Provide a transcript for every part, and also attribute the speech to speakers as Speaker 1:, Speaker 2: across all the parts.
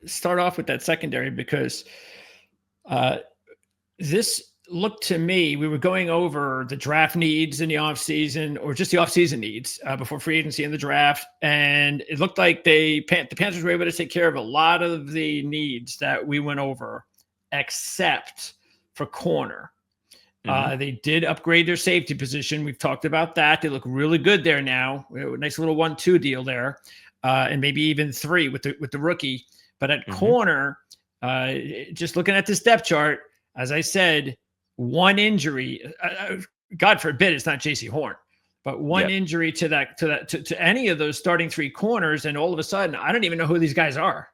Speaker 1: start off with that secondary because this looked to me, we were going over the draft needs in the offseason or just the offseason needs before free agency and the draft. And it looked like the Panthers were able to take care of a lot of the needs that we went over, except for corner. They did upgrade their safety position. We've talked about that. They look really good there now. Nice little 1-2 deal there, and maybe even 3 with the rookie. But at corner, just looking at this depth chart, as I said, one injury. God forbid it's not J.C. Horn, but one injury to any of those starting 3 corners, and all of a sudden, I don't even know who these guys are.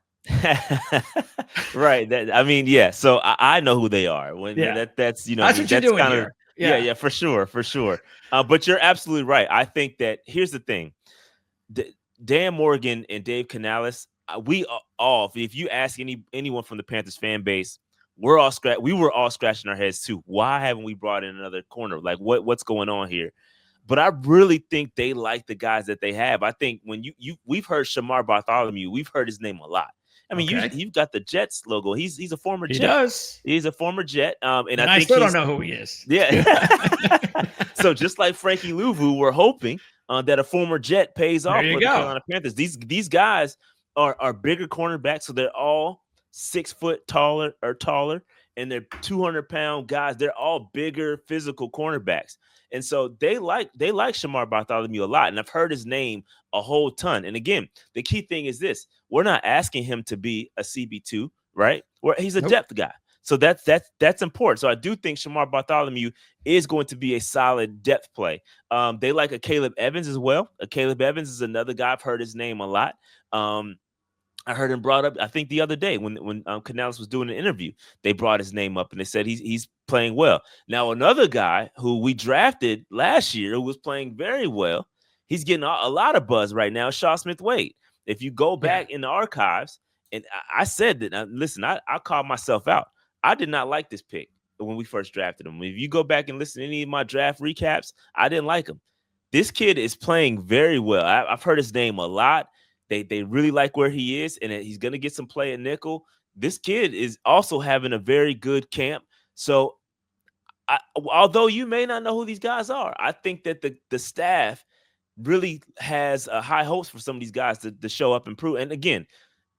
Speaker 2: Right. So I know who they are. That's
Speaker 1: what you're doing here.
Speaker 2: Yeah, for sure. But you're absolutely right. I think that here's the thing: Dan Morgan and Dave Canales, if you ask anyone from the Panthers fan base, we were all scratching our heads too. Why haven't we brought in another corner? Like what's going on here? But I really think they like the guys that they have. I think when we've heard Shamar Bartholomew, we've heard his name a lot. I mean, you've got the Jets logo. He's a former Jet.
Speaker 1: He does.
Speaker 2: He's a former Jet. And
Speaker 1: I think still don't know who he is.
Speaker 2: Yeah. So just like Frankie Louvu, we're hoping that a former Jet pays off for the Carolina Panthers. These guys are bigger cornerbacks, so they're all 6 foot taller, and they're 200-pound guys. They're all bigger, physical cornerbacks. And so they like Shamar Bartholomew a lot. And I've heard his name a whole ton. And again, the key thing is this: we're not asking him to be a CB2, right? He's a depth guy. So that's important. So I do think Shamar Bartholomew is going to be a solid depth play. They like a Caleb Evans as well. Caleb Evans is another guy. I've heard his name a lot. I heard him brought up, I think the other day when Canales was doing an interview, they brought his name up and they said he's playing well. Now, another guy who we drafted last year who was playing very well, he's getting a lot of buzz right now, Shaw Smith-Wade. If you go back in the archives, and I said that, listen, I called myself out. I did not like this pick when we first drafted him. If you go back and listen to any of my draft recaps, I didn't like him. This kid is playing very well. I've heard his name a lot. They really like where he is, and he's going to get some play at nickel. This kid is also having a very good camp. So although you may not know who these guys are, I think that the staff really has high hopes for some of these guys to show up and prove. And again,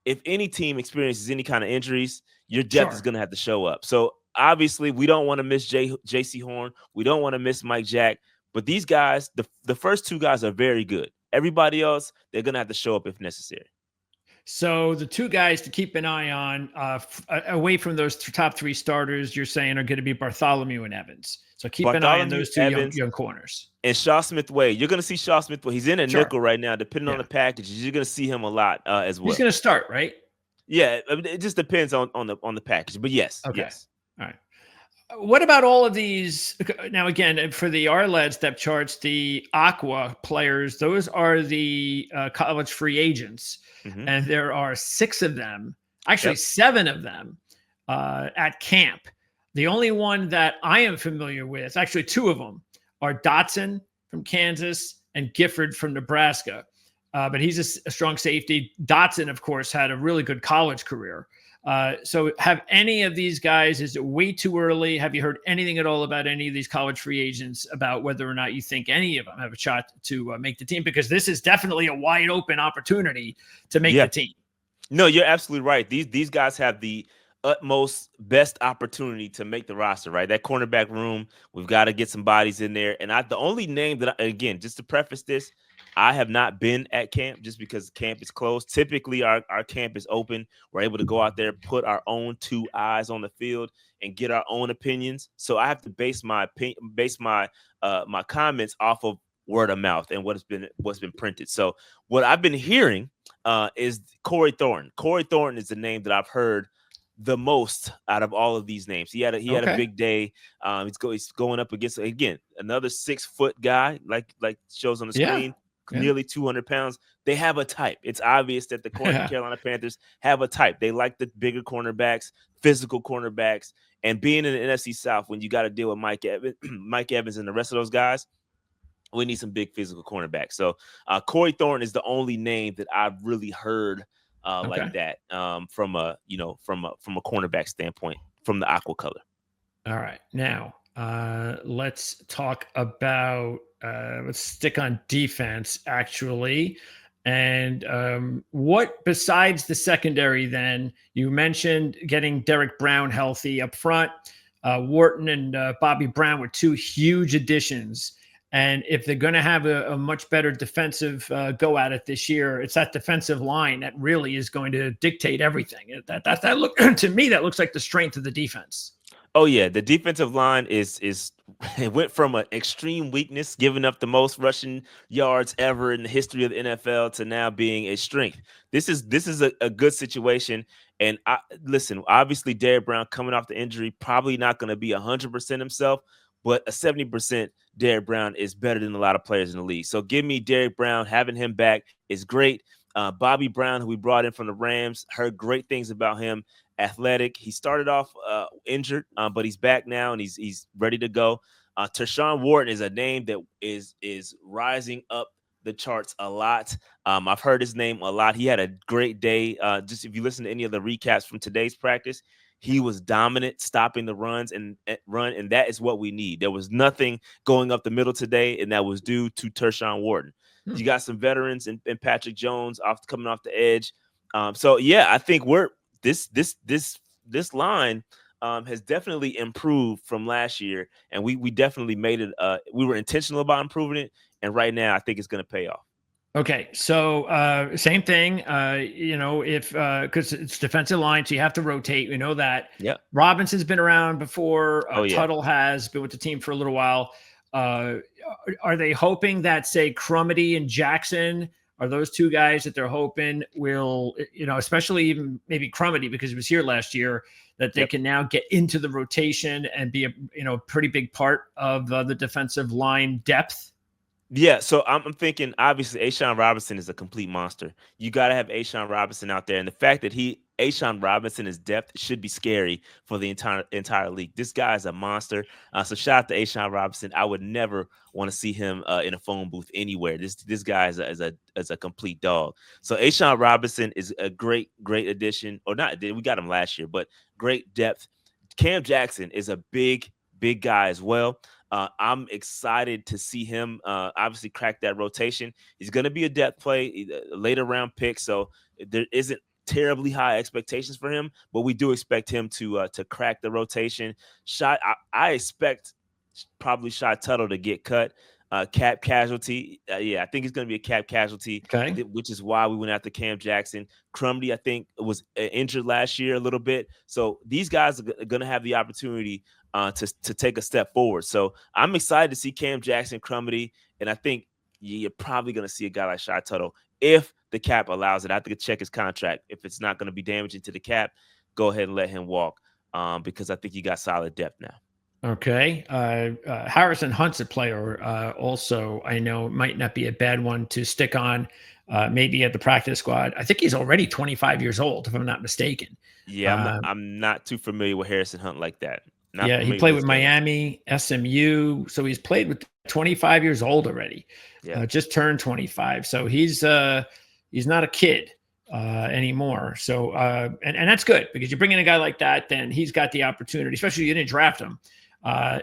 Speaker 2: if any team experiences any kind of injuries, your depth is going to have to show up. So obviously we don't want to miss J.C. Horn. We don't want to miss Mike Jack. But these guys, the first 2 guys are very good. Everybody else, they're going to have to show up if necessary.
Speaker 1: So the 2 guys to keep an eye on away from those top 3 starters, you're saying are going to be Bartholomew and Evans. So keep an eye on those 2 young corners.
Speaker 2: And Shaw Smith-Wade. You're going to see Shaw Smith-Wade. He's in a nickel right now. Depending on the packages, you're going to see him a lot as well.
Speaker 1: He's going to start, right?
Speaker 2: Yeah, it just depends on the package. But yes, yes.
Speaker 1: All right. What about all of these? Now, again, for the RLED depth charts, the Aqua players, those are the college free agents. And there are 6 of them, actually 7 of them at camp. The only one that I am familiar with, actually 2 of them, are Dotson from Kansas and Gifford from Nebraska. But he's a strong safety. Dotson, of course, had a really good college career. So have any of these guys, is it way too early? Have you heard anything at all about any of these college free agents about whether or not you think any of them have a shot to make the team? Because this is definitely a wide open opportunity to make the team.
Speaker 2: No, you're absolutely right. These guys have the utmost best opportunity to make the roster, right? That cornerback room, we've got to get some bodies in there. And the only name that, again, just to preface this, I have not been at camp just because camp is closed. Typically, our camp is open. We're able to go out there, put our own 2 eyes on the field, and get our own opinions. So I have to base my my comments off of word of mouth and what's been printed. So what I've been hearing is Corey Thornton. Corey Thornton is the name that I've heard the most out of all of these names. He had a big day. He's going up against, again, another 6 foot guy, like shows on the screen. Nearly 200 pounds. They have a type. It's obvious that the Carolina Panthers have a type. They like the bigger cornerbacks, physical cornerbacks, and being in the NFC South when you got to deal with Mike Evans and the rest of those guys, we need some big physical cornerbacks. So Corey Thornton is the only name that I've really heard like that from a cornerback standpoint from the aqua color.
Speaker 1: All right, now let's talk about let's stick on defense actually. And what besides the secondary? Then you mentioned getting Derek Brown healthy up front. Wharton and Bobby Brown were two huge additions. And if they're going to have a much better defensive go at it this year, it's that defensive line that really is going to dictate everything. That look to me, that looks like the strength of the defense.
Speaker 2: Oh yeah, the defensive line is it went from an extreme weakness, giving up the most rushing yards ever in the history of the NFL, to now being a strength. This is a good situation. And listen, obviously Derek Brown coming off the injury, probably not going to be 100% himself, but a 70% Derek Brown is better than a lot of players in the league. So give me Derek Brown. Having him back is great. Bobby Brown, who we brought in from the Rams, heard great things about him. Athletic. He started off injured, but he's back now and he's ready to go. Tershawn Wharton is a name that is rising up the charts a lot. I've heard his name a lot. He had a great day. Just if you listen to any of the recaps from today's practice, he was dominant, stopping the runs and that is what we need. There was nothing going up the middle today, and that was due to Tershawn Wharton. You got some veterans and Patrick Jones coming off the edge. So yeah, I think this line has definitely improved from last year, and we definitely made it. We were intentional about improving it, and right now I think it's going to pay off.
Speaker 1: Okay, so same thing. If because it's defensive line, so you have to rotate. We know that.
Speaker 2: Yeah.
Speaker 1: Robinson's been around before.
Speaker 2: Yeah.
Speaker 1: Tuttle has been with the team for a little while. Are they hoping that, say, Crumedy and Jackson are those two guys that they're hoping will, especially even maybe Crumedy because he was here last year, that they can now get into the rotation and be a pretty big part of the defensive line depth?
Speaker 2: Yeah, so I'm thinking, obviously, A'Shawn Robinson is a complete monster. You got to have A'Shawn Robinson out there. And the fact that A'Shawn Robinson's depth should be scary for the entire league. This guy is a monster. So shout out to A'Shawn Robinson. I would never want to see him in a phone booth anywhere. This guy is a complete dog. So A'Shawn Robinson is a great addition. Or not, we got him last year, but great depth. Cam Jackson is a big guy as well. I'm excited to see him obviously crack that rotation. He's going to be a depth play, a later round pick, so there isn't terribly high expectations for him, but we do expect him to crack the rotation. I expect probably Shy Tuttle to get cut. Cap casualty. I think he's going to be a cap casualty, which is why we went after Cam Jackson. Crumedy, I think, was injured last year a little bit. So these guys are going to have the opportunity to take a step forward. So I'm excited to see Cam Jackson, Crumedy, and I think you're probably going to see a guy like Shy Tuttle if the cap allows it. I have to check his contract. If it's not going to be damaging to the cap, go ahead and let him walk because I think he got solid depth now.
Speaker 1: Okay. Harrison Hunt's a player also. I know might not be a bad one to stick on maybe at the practice squad. I think he's already 25 years old, if I'm not mistaken.
Speaker 2: Yeah, I'm not too familiar with Harrison Hunt like that.
Speaker 1: He played with Miami, SMU. So he's played with 25 years old already. Yeah. Just turned 25. So he's not a kid anymore. So and that's good because you bring in a guy like that, then he's got the opportunity, especially you didn't draft him.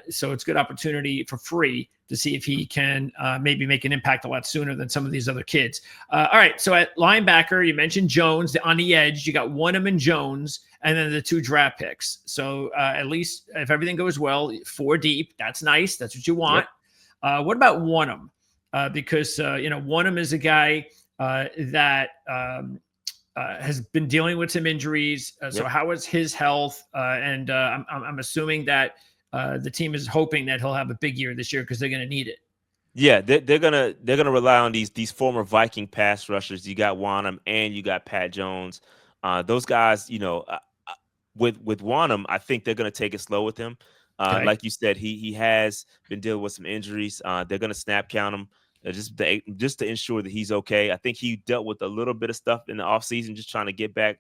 Speaker 1: So it's a good opportunity for free to see if he can maybe make an impact a lot sooner than some of these other kids. All right. So at linebacker, you mentioned Jones on the edge. You got Wonnum and Jones, and then the 2 draft picks. So at least if everything goes well, 4 deep. That's nice. That's what you want. Yep. What about Wonnum? Because Wonnum is a guy that has been dealing with some injuries. So how is his health? And I'm assuming that the team is hoping that he'll have a big year this year because they're going to need it.
Speaker 2: Yeah, they're gonna rely on these former Viking pass rushers. You got Wonnum and you got Pat Jones. Those guys, with Wonnum, I think they're gonna take it slow with him. Like you said, he has been dealing with some injuries. They're gonna snap count him just to ensure that he's okay. I think he dealt with a little bit of stuff in the offseason, just trying to get back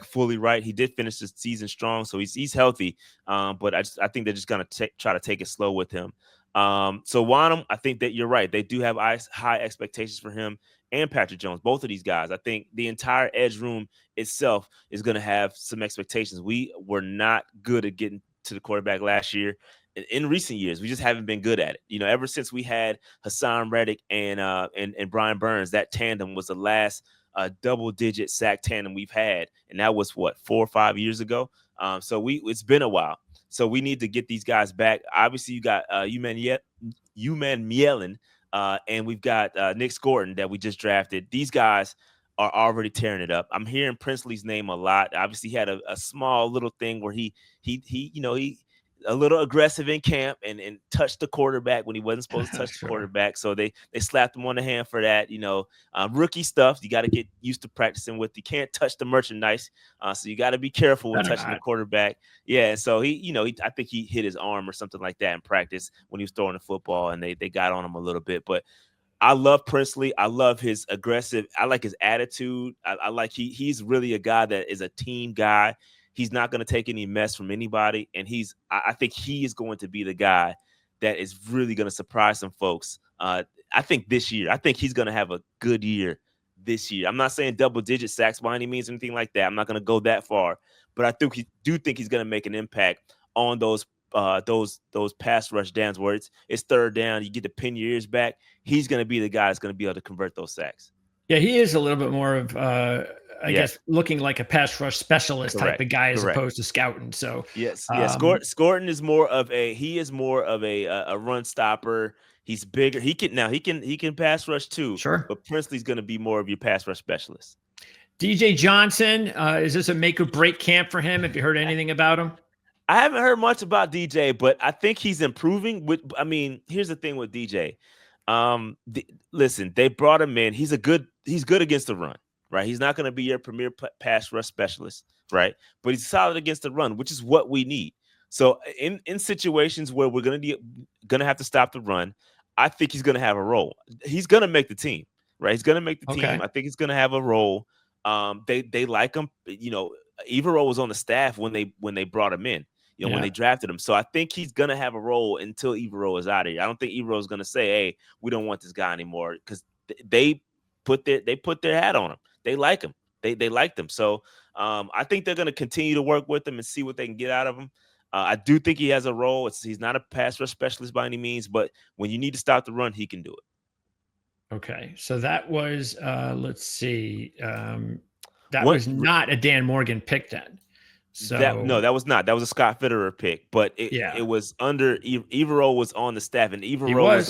Speaker 2: fully right. He did finish the season strong, so he's healthy. But I think they're just gonna try to take it slow with him. So Wonnum, I think that you're right. They do have high expectations for him, and Patrick Jones, both of these guys. I think the entire edge room itself is going to have some expectations. We were not good at getting to the quarterback last year. In recent years, we just haven't been good at it. Ever since we had Hassan Reddick and Brian Burns, that tandem was the last double-digit sack tandem we've had, and that was 4 or 5 years ago. So it's been a while. So we need to get these guys back. Obviously, you got Uman Mielin, and we've got Nick Scorton that we just drafted. These guys are already tearing it up. I'm hearing Princely's name a lot. Obviously, he had a small little thing where he a little aggressive in camp and touched the quarterback when he wasn't supposed to touch the quarterback. So they slapped him on the hand for that. Rookie stuff. You got to get used to practicing with. You can't touch the merchandise. So you got to be careful when touching the quarterback. Yeah. So I think he hit his arm or something like that in practice when he was throwing the football, and they got on him a little bit. But I love Princely. I love his aggressive. I like his attitude. I like he's really a guy that is a team guy. He's not going to take any mess from anybody. And I think he is going to be the guy that is really going to surprise some folks. I think this year, I think he's going to have a good year this year. I'm not saying double-digit sacks by any means or anything like that. I'm not going to go that far. But I think he's going to make an impact on those pass rush downs where it's third down. You get to pin your ears back. He's going to be the guy that's going to be able to convert those sacks.
Speaker 1: Yeah, he is a little bit more of, I guess, looking like a pass rush specialist type of guy as opposed to scouting. So
Speaker 2: yes. Scorton is more of a run stopper. He's bigger. He can pass rush too.
Speaker 1: Sure.
Speaker 2: But Princely's going to be more of your pass rush specialist.
Speaker 1: DJ Johnson, is this a make or break camp for him? Have you heard anything about him?
Speaker 2: I haven't heard much about DJ, but I think he's improving. Here's the thing with DJ. Listen, they brought him in. He's good against the run, right? He's not going to be your premier pass rush specialist, right? But he's solid against the run, which is what we need. So in situations where we're going to have to stop the run, I think he's going to have a role. He's going to make the team, right? He's going to make the team. I think he's going to have a role. They like him. Evero was on the staff when they brought him in. When they drafted him. So I think he's going to have a role until Evero is out of here. I don't think Evero is going to say, hey, we don't want this guy anymore, because they put their hat on him. They like him. They liked him. So I think they're going to continue to work with him and see what they can get out of him. I do think he has a role. He's not a pass rush specialist by any means, but when you need to stop the run, he can do it.
Speaker 1: Okay. So that was, let's see. That was not a Dan Morgan pick then. So
Speaker 2: that was not. That was a Scott Fitterer pick, but it was under Evero was on the staff, and Evero was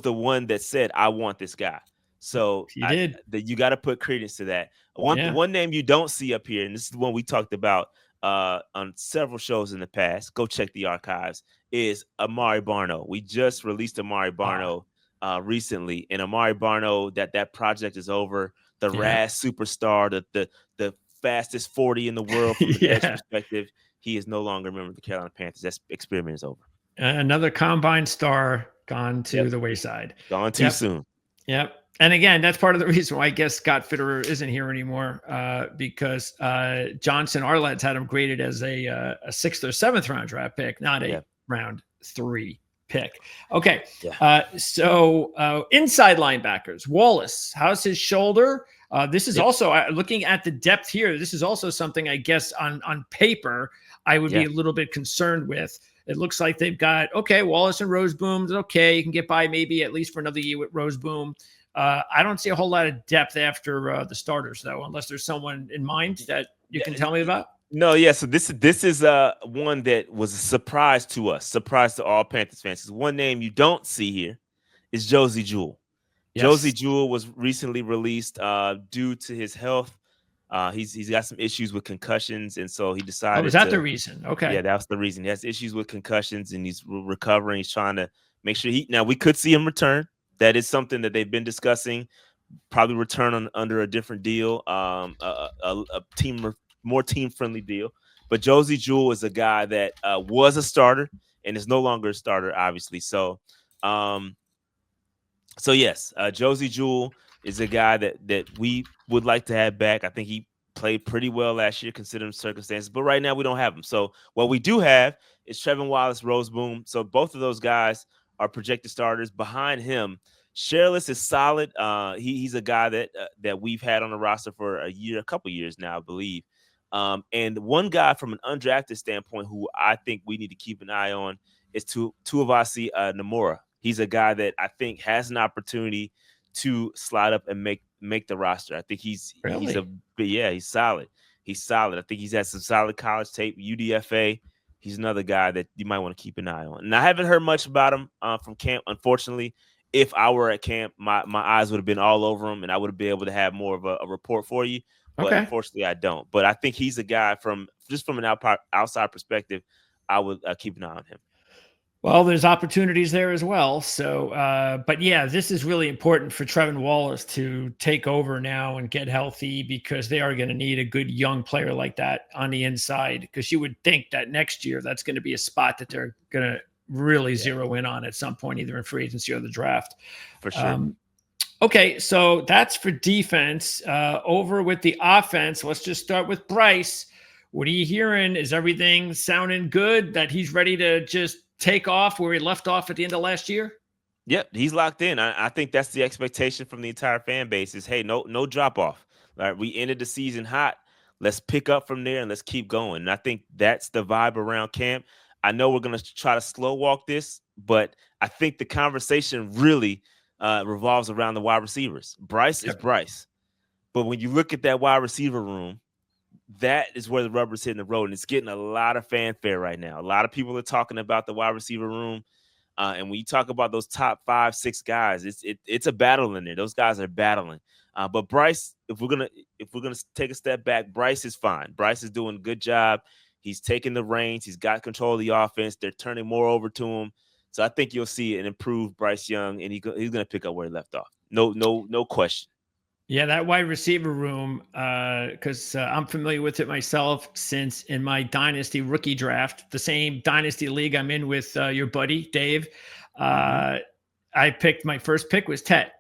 Speaker 2: the one that said, "I want this guy." So you got to put credence to that. One name you don't see up here, and this is the one we talked about on several shows in the past. Go check the archives. Is Amari Barno. We just released Amari Barno recently, and Amari Barno that project is over. The RAS superstar, the fastest 40 in the world from the edge perspective. He is no longer a member of the Carolina Panthers. That experiment is over.
Speaker 1: Another combine star gone to the wayside.
Speaker 2: Gone too soon.
Speaker 1: Yep. And again, that's part of the reason why I guess Scott Fitterer isn't here anymore, because Johnson Arledge had him graded as a 6th or 7th round draft pick, not a round 3 pick. Okay. So inside linebackers, Wallace, how's his shoulder? This is also looking at the depth here. This is also something I guess on paper I would be a little bit concerned with. It looks like they've got Wallace and Roseboom. Okay, you can get by maybe at least for another year with Roseboom. I don't see a whole lot of depth after the starters though, unless there's someone in mind that you can tell me about.
Speaker 2: No, so this is one that was a surprise to us, surprise to all Panthers fans. One name you don't see here is Josey Jewell. Yes. Josey Jewell was recently released due to his health. He's got some issues with concussions, and so he decided.
Speaker 1: Was that the reason? Okay.
Speaker 2: Yeah, that's the reason. He has issues with concussions, and he's recovering. He's trying to make sure now we could see him return. That is something that they've been discussing. Probably return under a different deal, more team-friendly deal. But Josey Jewell is a guy that was a starter and is no longer a starter, obviously. So yes, Josey Jewell is a guy that we would like to have back. I think he played pretty well last year considering circumstances, but right now we don't have him. So what we do have is Trevin Wallace, Roseboom. So both of those guys are projected starters. Behind him, Sherlis is solid. He's a guy that we've had on the roster for a couple years now, I believe. And one guy from an undrafted standpoint who I think we need to keep an eye on is Tuivasa Nomura. He's a guy that I think has an opportunity to slide up and make the roster. I think he's solid. He's solid. I think he's had some solid college tape, UDFA. He's another guy that you might want to keep an eye on. And I haven't heard much about him from camp, unfortunately. If I were at camp, my eyes would have been all over him, and I would have been able to have more of a report for you. But unfortunately, I don't. But I think he's a guy from an outside perspective, I would keep an eye on him.
Speaker 1: Well, there's opportunities there as well. So, but yeah, this is really important for Trevin Wallace to take over now and get healthy, because they are going to need a good young player like that on the inside. Because you would think that next year that's going to be a spot that they're going to really zero in on at some point, either in free agency or the draft.
Speaker 2: For sure.
Speaker 1: Okay, so that's for defense. Over with the offense, let's just start with Bryce. What are you hearing? Is everything sounding good, that he's ready to just take off where he left off at the end of last year?
Speaker 2: Yep, he's locked in. I think that's the expectation from the entire fan base is, hey, no drop off. All right, we ended the season hot. Let's pick up from there and let's keep going. And I think that's the vibe around camp. I know we're going to try to slow walk this, but I think the conversation really revolves around the wide receivers. Bryce is Bryce. But when you look at that wide receiver room, that is where the rubber's hitting the road, and it's getting a lot of fanfare right now. A lot of people are talking about the wide receiver room, and when you talk about those top 5, 6 guys, it's a battle in there. Those guys are battling. But Bryce, if we're gonna take a step back, Bryce is fine. Bryce is doing a good job. He's taking the reins. He's got control of the offense. They're turning more over to him. So I think you'll see an improved Bryce Young, and he's going to pick up where he left off. No question.
Speaker 1: Yeah, that wide receiver room, because I'm familiar with it myself since in my Dynasty rookie draft, the same Dynasty league I'm in with your buddy, Dave. My first pick was Tet.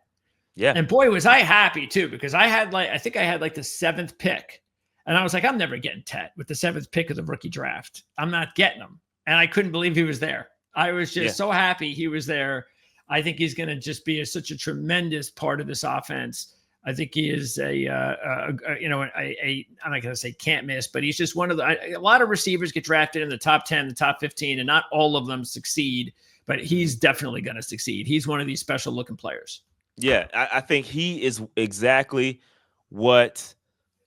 Speaker 2: Yeah.
Speaker 1: And boy, was I happy too, because I think I had the 7th pick. And I was like, I'm never getting Tet with the 7th pick of the rookie draft. I'm not getting him. And I couldn't believe he was there. I was just so happy he was there. I think he's going to just be such a tremendous part of this offense. I think he is I'm not going to say can't miss, but he's just one of a lot of receivers get drafted in the top 10, the top 15, and not all of them succeed, but he's definitely going to succeed. He's one of these special looking players.
Speaker 2: Yeah. I think he is exactly what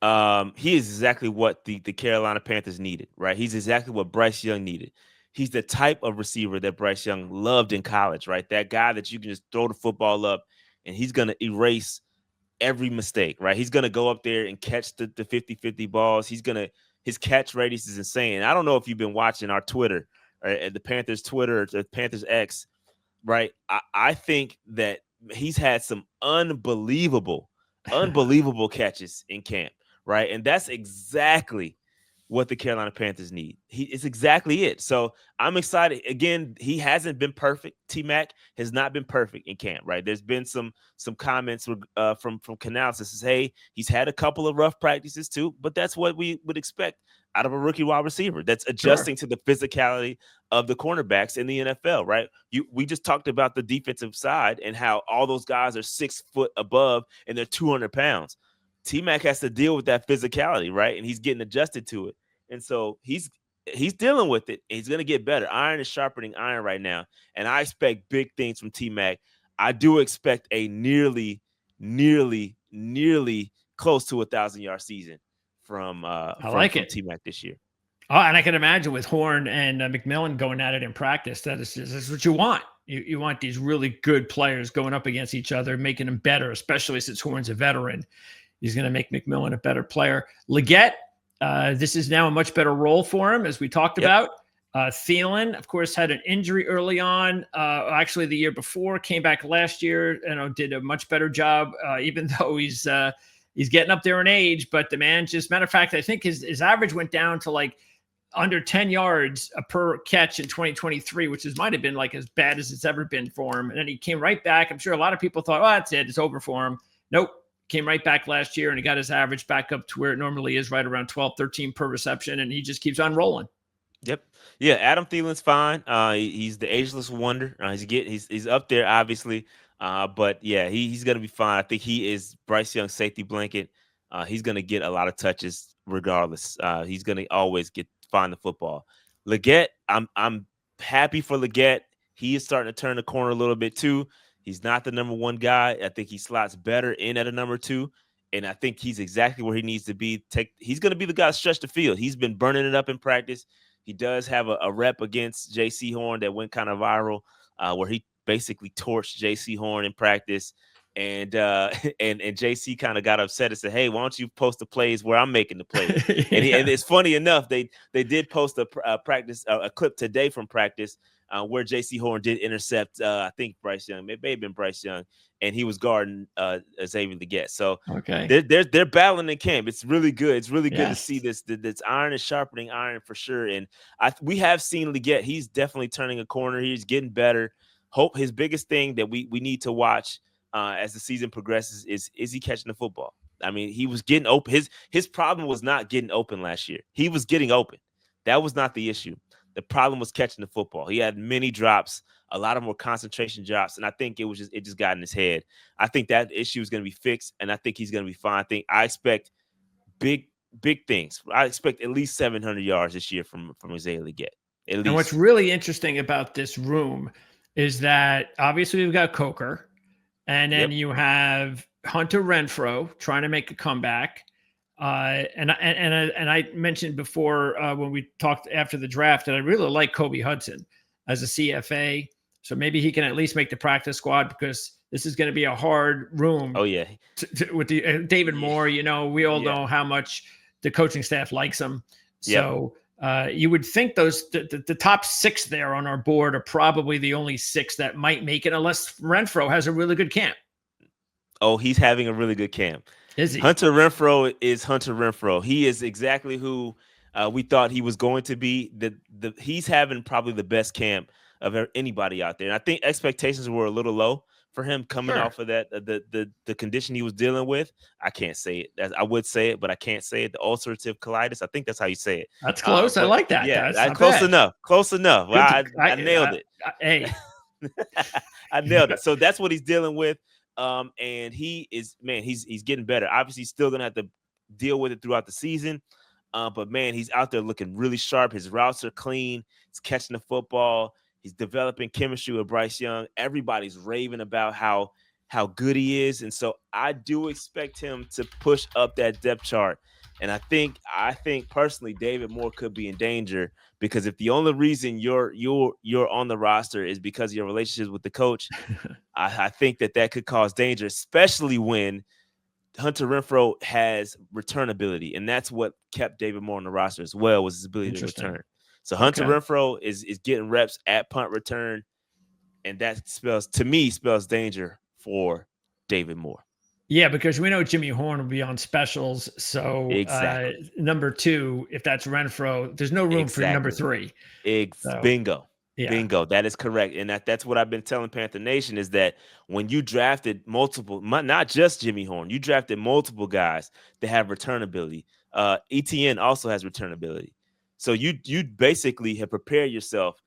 Speaker 2: the Carolina Panthers needed, right? He's exactly what Bryce Young needed. He's the type of receiver that Bryce Young loved in college, right? That guy that you can just throw the football up and he's going to erase every mistake, right? He's going to go up there and catch the 50-50 balls. His catch radius is insane. I don't know if you've been watching our Twitter, or the Panthers Twitter, or the Panthers X, right? I think that he's had some unbelievable catches in camp, right? And that's exactly what the Carolina Panthers need. It's exactly it. So I'm excited. Again, he hasn't been perfect. T-Mac has not been perfect in camp, right? There's been some comments from Canals that says, hey, he's had a couple of rough practices too, but that's what we would expect out of a rookie wide receiver that's adjusting to the physicality of the cornerbacks in the NFL, right? We just talked about the defensive side and how all those guys are 6 foot above and they're 200 pounds. T-Mac has to deal with that physicality, right? And he's getting adjusted to it. And so he's dealing with it. And he's going to get better. Iron is sharpening iron right now. And I expect big things from T-Mac. I do expect a nearly close to 1,000-yard season from T-Mac this year.
Speaker 1: Oh, and I can imagine with Horn and McMillan going at it in practice, this is what you want. You want these really good players going up against each other, making them better, especially since Horn's a veteran. He's going to make McMillan a better player. Leggett, this is now a much better role for him, as we talked about. Thielen, of course, had an injury early on. Actually, the year before, came back last year, did a much better job, even though he's getting up there in age. But the man, matter of fact, I think his average went down to under 10 yards per catch in 2023, which might have been as bad as it's ever been for him. And then he came right back. I'm sure a lot of people thought, oh, that's it. It's over for him. Nope. Came right back last year, and he got his average back up to where it normally is, right around 12, 13 per reception, and he just keeps on rolling.
Speaker 2: Yep. Yeah, Adam Thielen's fine. He's the ageless wonder. He's up there, obviously. But yeah, he's going to be fine. I think he is Bryce Young's safety blanket. He's going to get a lot of touches regardless. He's going to always find the football. Leggett, I'm happy for Leggett. He is starting to turn the corner a little bit too. He's not the number one guy. I think he slots better in at a number two. And I think he's exactly where he needs to be. He's going to be the guy to stretch the field. He's been burning it up in practice. He does have a rep against J.C. Horn that went kind of viral, where he basically torched J.C. Horn in practice. And JC kind of got upset and said, "Hey, why don't you post the plays where I'm making the plays?" Yeah. And it's funny enough, they did post a clip today from practice where JC Horn did intercept, I think Bryce Young, it may have been Bryce Young, and he was guarding Xavier Leggett. So
Speaker 1: okay,
Speaker 2: they're battling in camp. It's really good. It's really good to see this. This iron is sharpening iron for sure. And we have seen Leggett. He's definitely turning a corner. He's getting better. Hope his biggest thing that we need to watch as the season progresses is he catching the football? I mean, he was getting open. His problem was not getting open last year. He was getting open. That was not the issue. The problem was catching the football. He had many drops, a lot of more concentration drops, and I think it just got in his head. I think that issue is going to be fixed, and I think he's going to be fine. I expect big things. I expect at least 700 yards this year from Xavier Leggett. At least.
Speaker 1: And what's really interesting about this room is that obviously we've got Coker. And then you have Hunter Renfrow trying to make a comeback. And I mentioned before when we talked after the draft that I really like Kobe Hudson as a CFA. So maybe he can at least make the practice squad because this is going to be a hard room.
Speaker 2: Oh, yeah.
Speaker 1: With David Moore, we all know how much the coaching staff likes him. So you would think the top six there on our board are probably the only six that might make it, unless Renfrow has a really good camp.
Speaker 2: Oh, he's having a really good camp.
Speaker 1: Is he?
Speaker 2: Hunter Renfrow is Hunter Renfrow. He is exactly who we thought he was going to be. He's having probably the best camp of anybody out there. And I think expectations were a little low for him coming off of that, the condition he was dealing with. I can't say it. I would say it, but I can't say it. The ulcerative colitis. I think that's how you say it.
Speaker 1: That's close. I like that.
Speaker 2: Yeah, close enough. Close enough. I nailed it.
Speaker 1: Hey,
Speaker 2: I nailed it. So that's what he's dealing with. And he's getting better. Obviously, he's still gonna have to deal with it throughout the season. But man, he's out there looking really sharp. His routes are clean. He's catching the football. He's developing chemistry with Bryce Young. Everybody's raving about how good he is. And so I do expect him to push up that depth chart. And I think personally, David Moore could be in danger because if the only reason you're on the roster is because of your relationships with the coach, I think that could cause danger, especially when Hunter Renfrow has return ability. And that's what kept David Moore on the roster as well, was his ability to return. So Hunter Renfrow is getting reps at punt return, and that spells danger for David Moore.
Speaker 1: Yeah, because we know Jimmy Horn will be on specials. So number two, if that's Renfrow, there's no room for number three.
Speaker 2: Bingo. Yeah. Bingo. That is correct. And that's what I've been telling Panther Nation is that when you drafted multiple, not just Jimmy Horn, you drafted multiple guys that have return ability. ETN also has return ability. So you basically have prepared yourself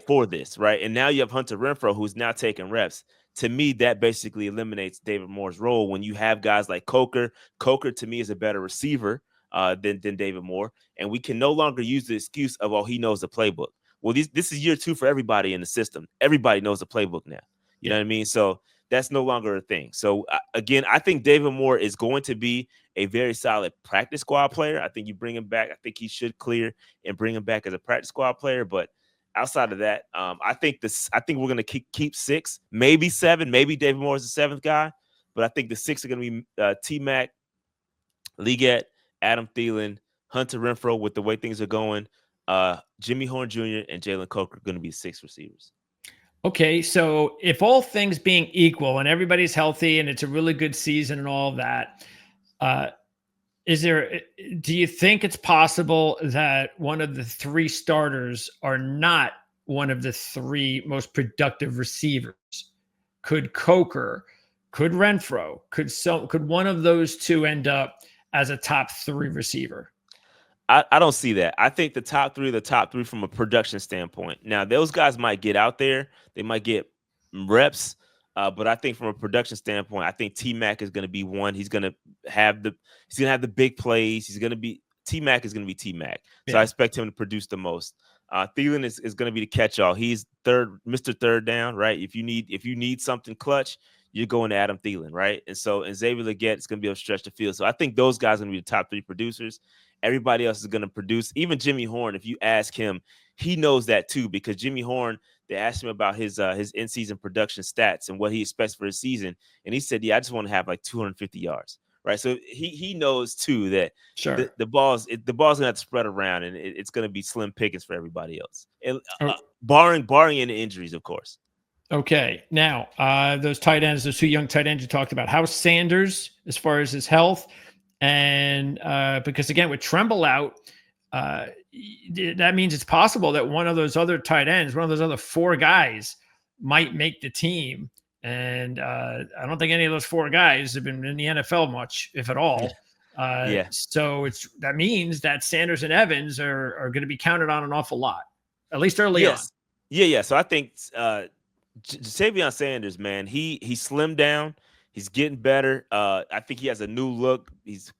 Speaker 2: for this, right? And now you have Hunter Renfrow, who's now taking reps. To me, that basically eliminates David Moore's role when you have guys like Coker. Coker, to me, is a better receiver than David Moore. And we can no longer use the excuse of, he knows the playbook. Well, this is year 2 for everybody in the system. Everybody knows the playbook now. You know what I mean? So that's no longer a thing. So, again, I think David Moore is going to be a very solid practice squad player. I think you bring him back. I think he should clear and bring him back as a practice squad player. But outside of that, I think we're going to keep 6, maybe 7. Maybe David Moore is the 7th guy. But I think the 6 are going to be T-Mac, Leggett, Adam Thielen, Hunter Renfrow with the way things are going. Jimmy Horn Jr. and Jalen Coker are going to be 6 receivers.
Speaker 1: Okay, so if all things being equal and everybody's healthy and it's a really good season and all of that, do you think it's possible that one of the 3 starters are not one of the 3 most productive receivers? Could Coker, could Renfrow, could one of those 2 end up as a top 3 receiver?
Speaker 2: I don't see that. I think the top 3 are the top 3 from a production standpoint. Now, those guys might get out there. They might get reps. But I think from a production standpoint, I think T-Mac is going to be one. He's going to have the big plays. T-Mac is going to be T-Mac. So I expect him to produce the most. Thielen is going to be the catch-all. He's Mr. Third Down, right? If you need something clutch, you're going to Adam Thielen, right? And Xavier Legette is going to be able to stretch the field. So I think those guys are going to be the top 3 producers. Everybody else is going to produce. Even Jimmy Horn, if you ask him, he knows that too, because Jimmy Horn, they asked him about his in-season production stats and what he expects for his season, and he said, "Yeah, I just want to have like 250 yards." Right, so he knows too that the ball's gonna have to spread around, and it's gonna be slim pickings for everybody else, and barring any injuries, of course.
Speaker 1: Okay, now those tight ends, those 2 young tight ends you talked about. How's Sanders as far as his health? And because again, with Tremble out, that means it's possible that one of those other tight ends, one of those other 4 guys, might make the team. And I don't think any of those 4 guys have been in the NFL much, if at all. So that means that Sanders and Evans are going to be counted on an awful lot, at least early on.
Speaker 2: Yeah. So I think Ja'Tavion Sanders, man, he slimmed down. He's getting better. I think he has a new look. He's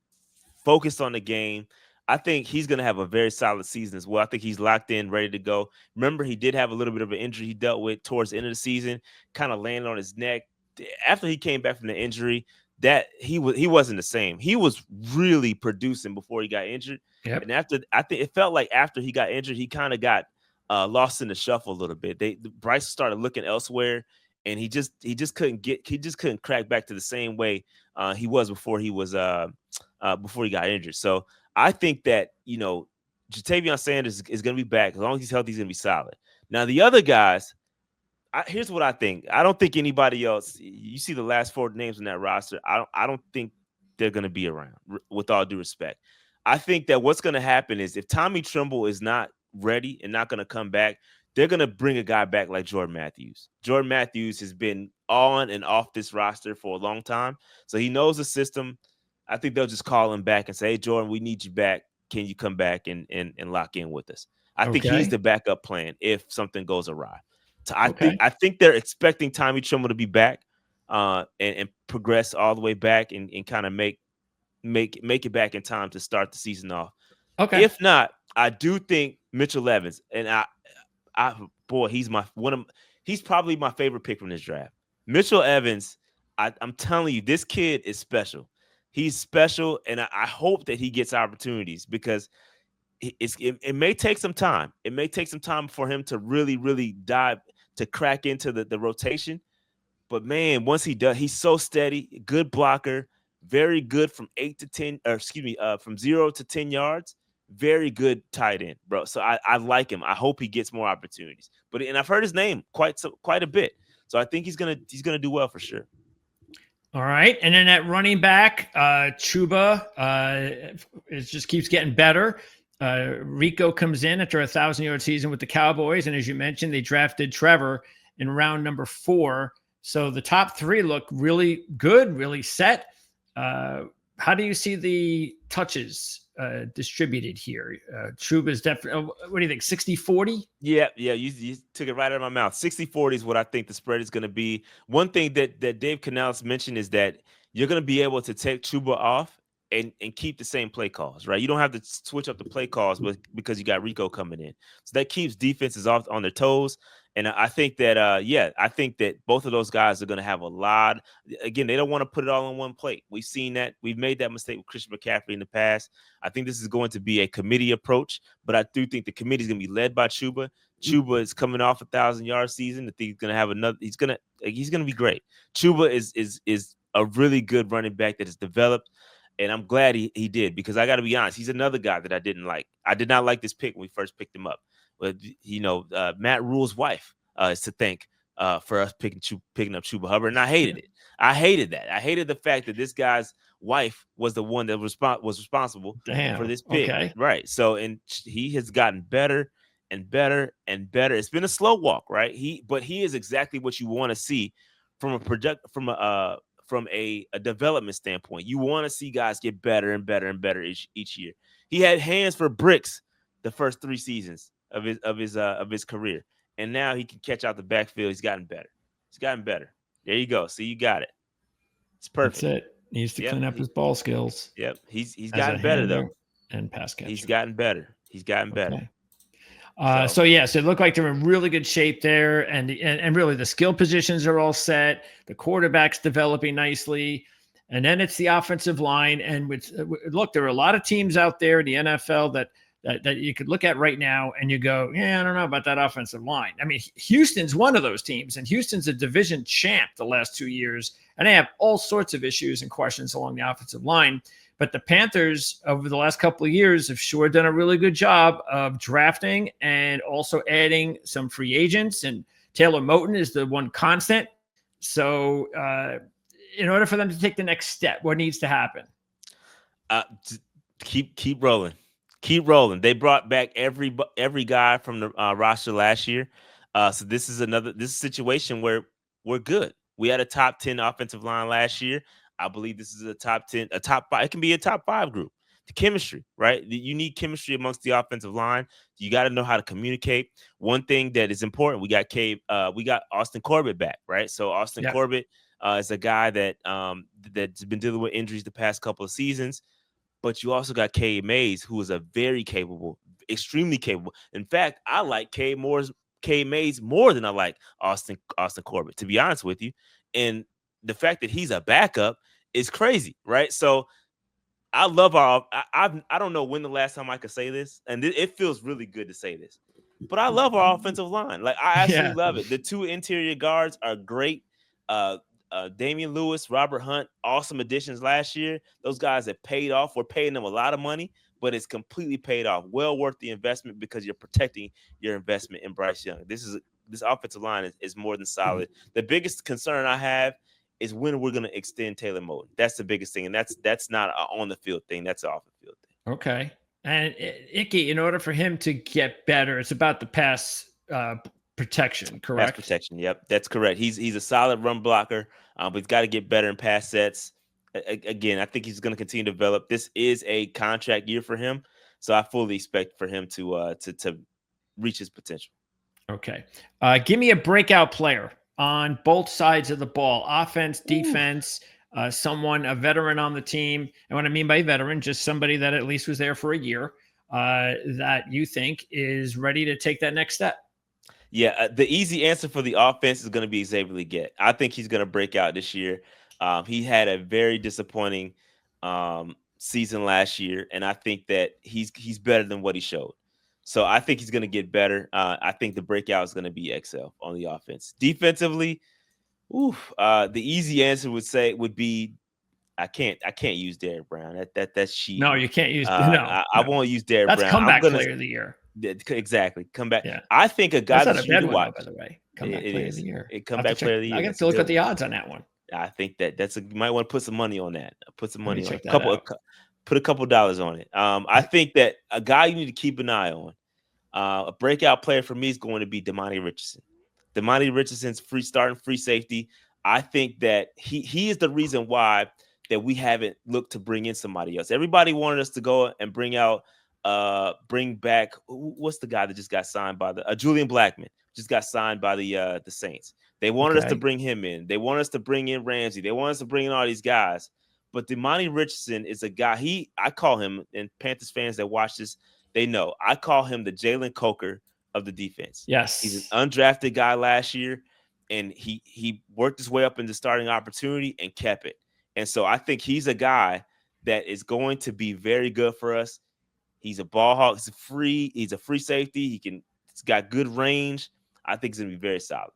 Speaker 2: focused on the game. I think he's going to have a very solid season as well. I think he's locked in, ready to go. Remember, he did have a little bit of an injury he dealt with towards the end of the season, kind of landed on his neck. After he came back from the injury, that he wasn't the same. He was really producing before he got injured.
Speaker 1: Yep.
Speaker 2: And I think it felt like after he got injured, he kind of got lost in the shuffle a little bit. Bryce started looking elsewhere, and he just couldn't crack back to the same way he was before he got injured. So I think that, Ja'Tavion Sanders is going to be back. As long as he's healthy, he's going to be solid. Now, the other guys, here's what I think. I don't think anybody else, you see the last 4 names on that roster, I don't think they're going to be around, with all due respect. I think that what's going to happen is if Tommy Tremble is not ready and not going to come back, they're going to bring a guy back like Jordan Matthews. Jordan Matthews has been on and off this roster for a long time, so he knows the system. I think they'll just call him back and say, "Hey, Jordan, we need you back. Can you come back and lock in with us?" I think he's the backup plan if something goes awry. So I think they're expecting Tommy Tremble to be back and progress all the way back and kind of make it back in time to start the season off.
Speaker 1: Okay.
Speaker 2: If not, I do think Mitchell Evans, and he's probably my favorite pick from this draft. Mitchell Evans, I'm telling you, this kid is special. He's special, and I hope that he gets opportunities because it may take some time. It may take some time for him to really, really dive to crack into the rotation. But man, once he does, he's so steady, good blocker, very good from 0 to 10 yards. Very good tight end, bro. So I like him. I hope he gets more opportunities. And I've heard his name quite a bit. So I think he's gonna do well for sure.
Speaker 1: All right, and then at running back, Chuba, it just keeps getting better. Rico comes in after a 1,000-yard season with the Cowboys, and as you mentioned, they drafted Trevor in round number 4. So the top 3 look really good, really set. How do you see the touches distributed here? Chuba's definitely, what do you think, 60-40?
Speaker 2: Yeah, you took it right out of my mouth. 60-40 is what I think the spread is going to be. One thing that Dave Canales mentioned is that you're going to be able to take Chuba off and keep the same play calls, right? You don't have to switch up the play calls because you got Rico coming in. So that keeps defenses off on their toes. And I think that, I think that both of those guys are going to have a lot. Again, they don't want to put it all on one plate. We've seen that. We've made that mistake with Christian McCaffrey in the past. I think this is going to be a committee approach, but I do think the committee is going to be led by Chuba. Chuba is coming off a 1,000-yard season. I think he's going to have another. He's going to be great. Chuba is a really good running back that is developed. And I'm glad he did, because I got to be honest, he's another guy that I didn't like. I did not like this pick when we first picked him up. But, Matt Rule's wife is to thank for us picking up Chuba Hubbard, and I hated it. I hated that. I hated the fact that this guy's wife was the one that was responsible for this pick.
Speaker 1: Okay.
Speaker 2: Right. So, and he has gotten better and better and better. It's been a slow walk, right? But he is exactly what you want to see from a development standpoint. You want to see guys get better and better and better each year. He had hands for bricks the first 3 seasons of his career, and now he can catch out the backfield. He's gotten better. There you go. See, you got it. It's perfect.
Speaker 1: That's it. He needs to clean up his ball skills.
Speaker 2: Yep. He's gotten better though.
Speaker 1: And pass catcher.
Speaker 2: He's gotten better.
Speaker 1: Okay. So it looked like they're in really good shape there, and really the skill positions are all set. The quarterback's developing nicely, and then it's the offensive line. And look, there are a lot of teams out there in the NFL that you could look at right now, and you go, yeah, I don't know about that offensive line. I mean, Houston's one of those teams, and Houston's a division champ the last 2 years, and they have all sorts of issues and questions along the offensive line. But the Panthers over the last couple of years have sure done a really good job of drafting and also adding some free agents. And Taylor Moton is the one constant. So in order for them to take the next step, what needs to happen?
Speaker 2: Keep rolling. Keep rolling. They brought back every guy from the roster last year. So this is a situation where we're good. We had a top 10 offensive line last year. I believe this is a top 10, a top 5. It can be a top 5 group. The chemistry, right? You need chemistry amongst the offensive line. You got to know how to communicate. One thing that is important, we got Austin Corbett back, right? So Austin Corbett is a guy that that's been dealing with injuries the past couple of seasons. But you also got Cade Mays, who is a very capable, extremely capable. In fact, I like Cade Mays more than I like Austin Corbett, to be honest with you. And the fact that he's a backup is crazy, right? So I love I don't know when the last time I could say this, and it feels really good to say this, but I love our offensive line. Like, I absolutely love it. The 2 interior guards are great. Damian Lewis, Robert Hunt, awesome additions last year. Those guys have paid off. We're paying them a lot of money, but it's completely paid off. Well worth the investment because you're protecting your investment in Bryce Young. This offensive line is more than solid. The biggest concern I have is when we're going to extend Taylor Moton. That's the biggest thing, and that's not an on the field thing. That's an off the field thing.
Speaker 1: Okay. And Icky, in order for him to get better, it's about the pass protection, correct?
Speaker 2: Pass protection. Yep, that's correct. He's a solid run blocker, but he's got to get better in pass sets. Again, I think he's going to continue to develop. This is a contract year for him, so I fully expect for him to reach his potential.
Speaker 1: Okay. Give me a breakout player on both sides of the ball, offense, defense, a veteran on the team. And what I mean by veteran, just somebody that at least was there for a year, that you think is ready to take that next step.
Speaker 2: Yeah, the easy answer for the offense is going to be Xavier Legette. I think he's going to break out this year. He had a very disappointing season last year, and I think that he's better than what he showed. So I think he's going to get better. I think the breakout is going to be XL on the offense. Defensively, the easy answer would be I can't use Derrick Brown. That's cheating.
Speaker 1: No, you can't use.
Speaker 2: I won't use Derrick Brown.
Speaker 1: That's comeback player of the year.
Speaker 2: Exactly, comeback.
Speaker 1: Yeah.
Speaker 2: I think a guy
Speaker 1: that's not a bad one, by the way. Comeback player of the year.
Speaker 2: Comeback player of the year.
Speaker 1: I got to look at the odds on that one.
Speaker 2: I think you might want to put some money on that. Put some money on it. Put a couple dollars on it. I think that a guy you need to keep an eye on. A breakout player for me is going to be Damani Richardson. Damani Richardson's starting free safety. I think that he is the reason why that we haven't looked to bring in somebody else. Everybody wanted us to go and bring back what's the guy that just got signed by the Julian Blackmon just got signed by the Saints. They wanted us to bring him in. They want us to bring in Ramsey. They want us to bring in all these guys. But Damani Richardson is a guy. I call him, and Panthers fans that watch this, they know I call him the Jalen Coker of the defense.
Speaker 1: Yes,
Speaker 2: he's an undrafted guy last year, and he worked his way up into starting opportunity and kept it. And so I think he's a guy that is going to be very good for us. He's a ball hawk. He's a free safety. He's got good range. I think he's going to be very solid.